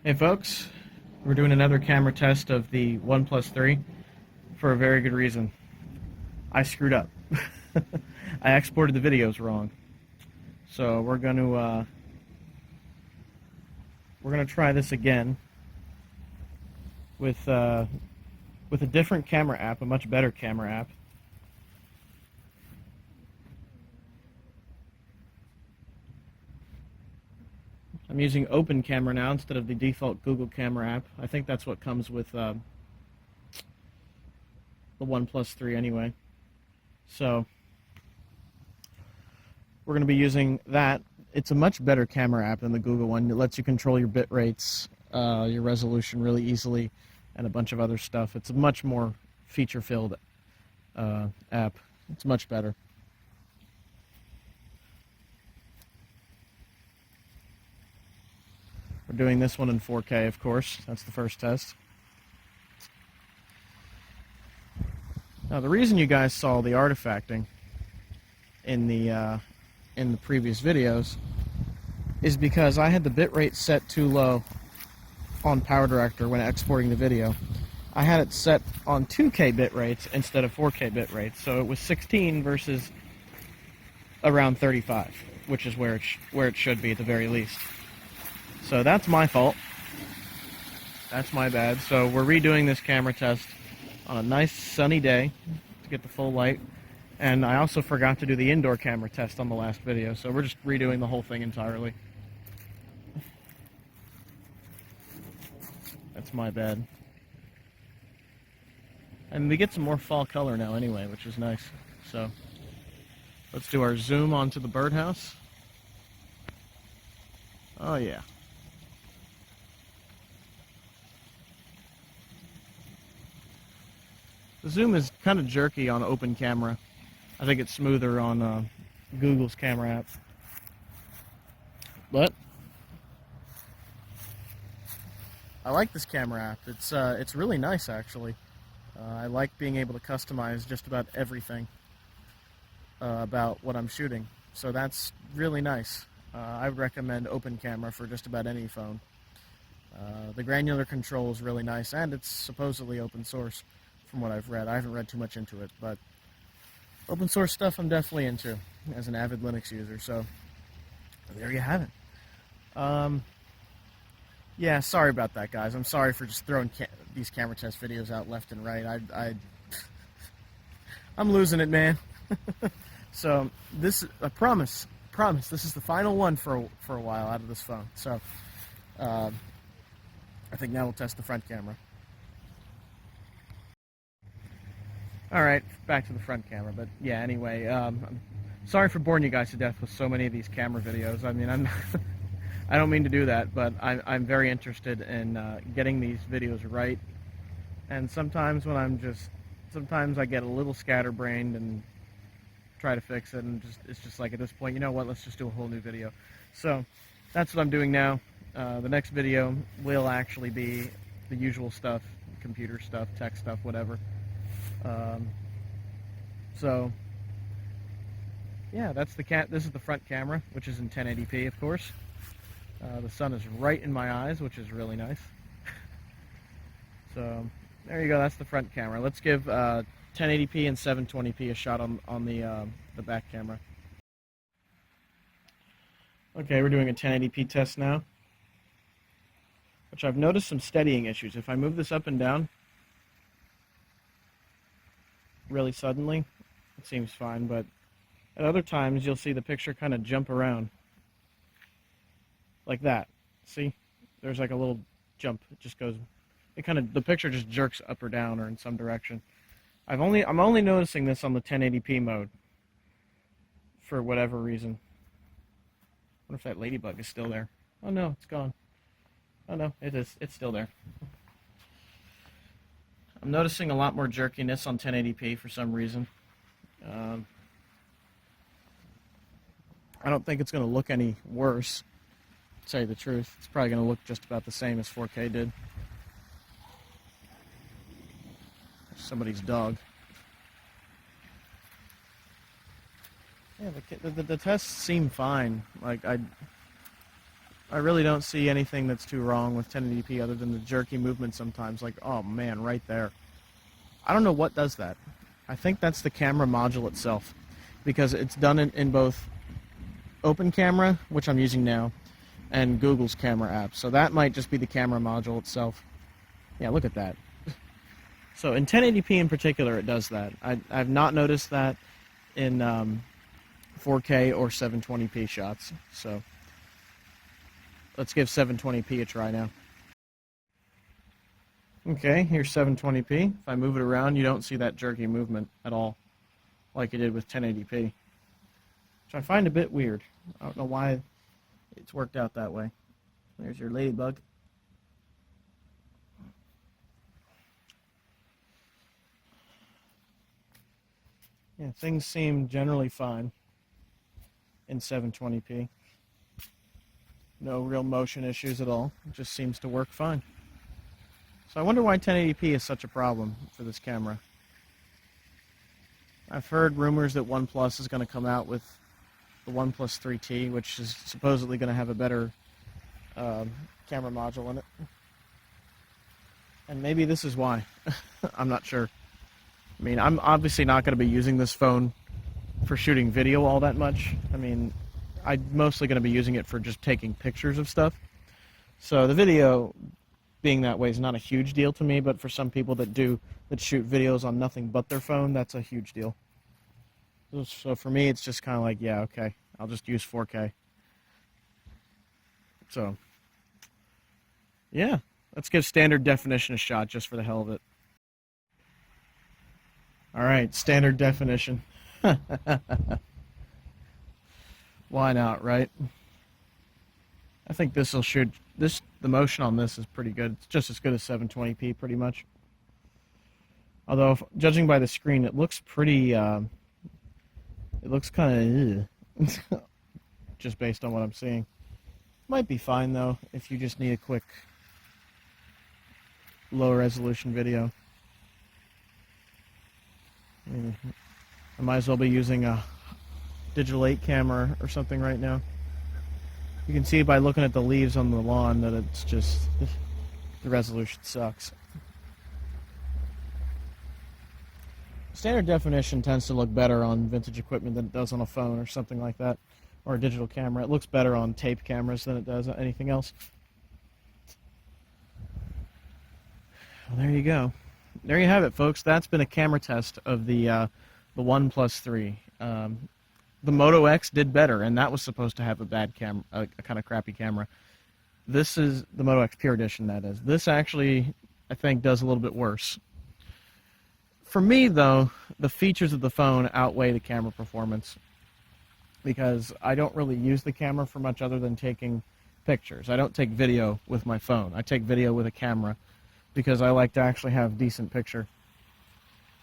Hey folks, we're doing another camera test of the OnePlus 3 for a very good reason. I screwed up. I exported the videos wrong. So we're gonna try this again with a different camera app, a much better camera app. I'm using Open Camera now instead of the default Google Camera app. I think that's what comes with the OnePlus 3 anyway. So we're going to be using that. It's a much better camera app than the Google one. It lets you control your bit rates, your resolution really easily, and a bunch of other stuff. It's a much more feature-filled app. It's much better. We're doing this one in 4K, of course. That's the first test. Now, the reason you guys saw the artifacting in the previous videos is because I had the bitrate set too low on PowerDirector when exporting the video. I had it set on 2K bit rates instead of 4K bit rates, so it was 16 versus around 35, which is where it should be at the very least. So that's my fault. That's my bad. So we're redoing this camera test on a nice sunny day to get the full light. And I also forgot to do the indoor camera test on the last video, so we're just redoing the whole thing entirely. That's my bad. And we get some more fall color now anyway, which is nice. So let's do our zoom onto the birdhouse. Oh yeah. The zoom is kind of jerky on Open Camera. I think it's smoother on Google's camera app. But I like this camera app. It's really nice actually. I like being able to customize just about everything about what I'm shooting. So that's really nice. I would recommend Open Camera for just about any phone. The granular control is really nice, and it's supposedly open source from what I've read. I haven't read too much into it, but open source stuff I'm definitely into as an avid Linux user, so there you have it. Yeah, sorry about that, guys. I'm sorry for just throwing these camera test videos out left and right. I'm losing it, man. So this, I promise, this is the final one for a while out of this phone. So I think now we'll test the front camera. All right, back to the front camera. But yeah, anyway, I'm sorry for boring you guys to death with so many of these camera videos. I mean, I don't mean to do that, but I'm very interested in getting these videos right. And sometimes sometimes I get a little scatterbrained and try to fix it, and it's just like at this point, you know what? Let's just do a whole new video. So that's what I'm doing now. The next video will actually be the usual stuff, computer stuff, tech stuff, whatever. So yeah, that's this is the front camera, which is in 1080p, of course. The sun is right in my eyes, which is really nice. So there you go. That's the front camera. Let's give 1080p and 720p a shot on the back camera. Okay, we're doing a 1080p test now, which I've noticed some steadying issues. If I move this up and down really suddenly, it seems fine, but at other times you'll see the picture kind of jump around like that. See, there's like a little jump. It just goes, the picture just jerks up or down or in some direction. I'm only noticing this on the 1080p mode for whatever reason. I wonder if that ladybug is still there. Oh no, it's gone. Oh no, it is. It's still there. I'm noticing a lot more jerkiness on 1080p for some reason. I don't think it's going to look any worse, to tell you the truth. It's probably going to look just about the same as 4K did. Somebody's dog. Yeah, the tests seem fine. Like, I really don't see anything that's too wrong with 1080p other than the jerky movement sometimes. Like, oh man, right there. I don't know what does that. I think that's the camera module itself, because it's done in both Open Camera, which I'm using now, and Google's camera app. So that might just be the camera module itself. Yeah, look at that. So in 1080p in particular, it does that. I've not noticed that in 4K or 720p shots. So let's give 720p a try now. Okay, here's 720p. If I move it around, you don't see that jerky movement at all, like you did with 1080p, which I find a bit weird. I don't know why it's worked out that way. There's your ladybug. Yeah, things seem generally fine in 720p. No real motion issues at all. It just seems to work fine. So I wonder why 1080p is such a problem for this camera. I've heard rumors that OnePlus is going to come out with the OnePlus 3T, which is supposedly going to have a better camera module in it. And maybe this is why. I'm not sure. I mean, I'm obviously not going to be using this phone for shooting video all that much. I mean, I'm mostly going to be using it for just taking pictures of stuff. So the video being that way is not a huge deal to me, but for some people that shoot videos on nothing but their phone, that's a huge deal. So for me, it's just kind of like, yeah, okay, I'll just use 4K. So, yeah, let's give standard definition a shot just for the hell of it. All right, standard definition. Why not, right? I think this will shoot. The motion on this is pretty good. It's just as good as 720p, pretty much. Although, judging by the screen, it looks pretty. It looks kind of just based on what I'm seeing. Might be fine though if you just need a quick low resolution video. I might as well be using a digital 8 camera or something right now. You can see by looking at the leaves on the lawn that it's just, the resolution sucks. Standard definition tends to look better on vintage equipment than it does on a phone or something like that, or a digital camera. It looks better on tape cameras than it does on anything else. Well, there you go. There you have it, folks. That's been a camera test of the OnePlus 3. The Moto X did better, and that was supposed to have a bad camera, a kind of crappy camera. This is the Moto X Pure Edition, that is. This actually, I think, does a little bit worse. For me, though, the features of the phone outweigh the camera performance, because I don't really use the camera for much other than taking pictures. I don't take video with my phone. I take video with a camera because I like to actually have decent picture.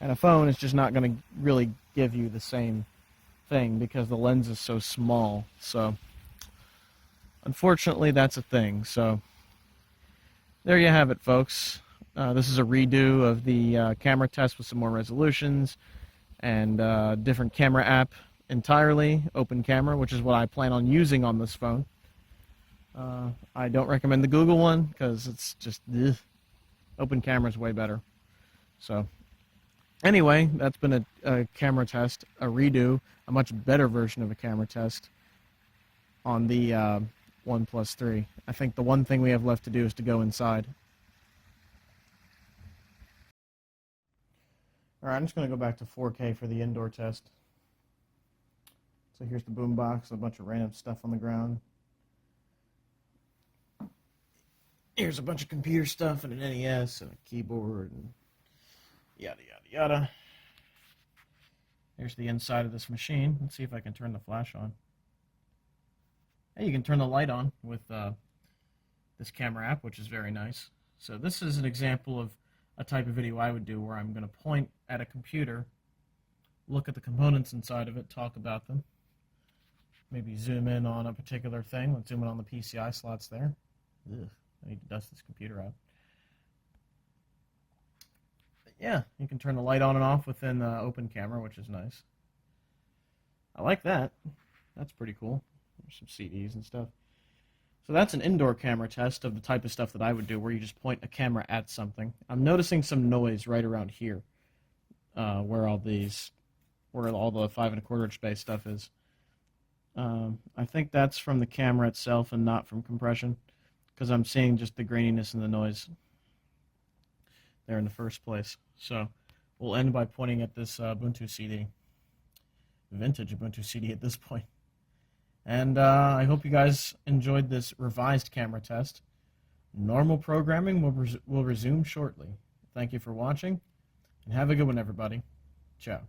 And a phone is just not going to really give you the same thing because the lens is so small. So unfortunately, that's a thing. So there you have it, folks. This is a redo of the camera test with some more resolutions and different camera app entirely, Open Camera, which is what I plan on using on this phone. I don't recommend the Google one because it's just Open Camera is way better. So anyway, that's been a camera test, a redo, a much better version of a camera test on the OnePlus 3. I think the one thing we have left to do is to go inside. Alright, I'm just going to go back to 4K for the indoor test. So here's the boombox, a bunch of random stuff on the ground. Here's a bunch of computer stuff and an NES and a keyboard and yada yada yada. There's the inside of this machine. Let's see if I can turn the flash on. Hey, you can turn the light on with this camera app, which is very nice. So this is an example of a type of video I would do where I'm going to point at a computer, look at the components inside of it, talk about them, maybe zoom in on a particular thing. Let's zoom in on the PCI slots there. Ugh, I need to dust this computer out. But yeah, you can turn the light on and off within the Open Camera, which is nice. I like that. That's pretty cool. There's some CDs and stuff. So that's an indoor camera test of the type of stuff that I would do, where you just point a camera at something. I'm noticing some noise right around here, where all the 5 1/4 inch bay stuff is. I think that's from the camera itself and not from compression, because I'm seeing just the graininess and the noise there in the first place. So we'll end by pointing at this Ubuntu CD, vintage Ubuntu CD at this point. And I hope you guys enjoyed this revised camera test. Normal programming will resume shortly. Thank you for watching, and have a good one, everybody. Ciao.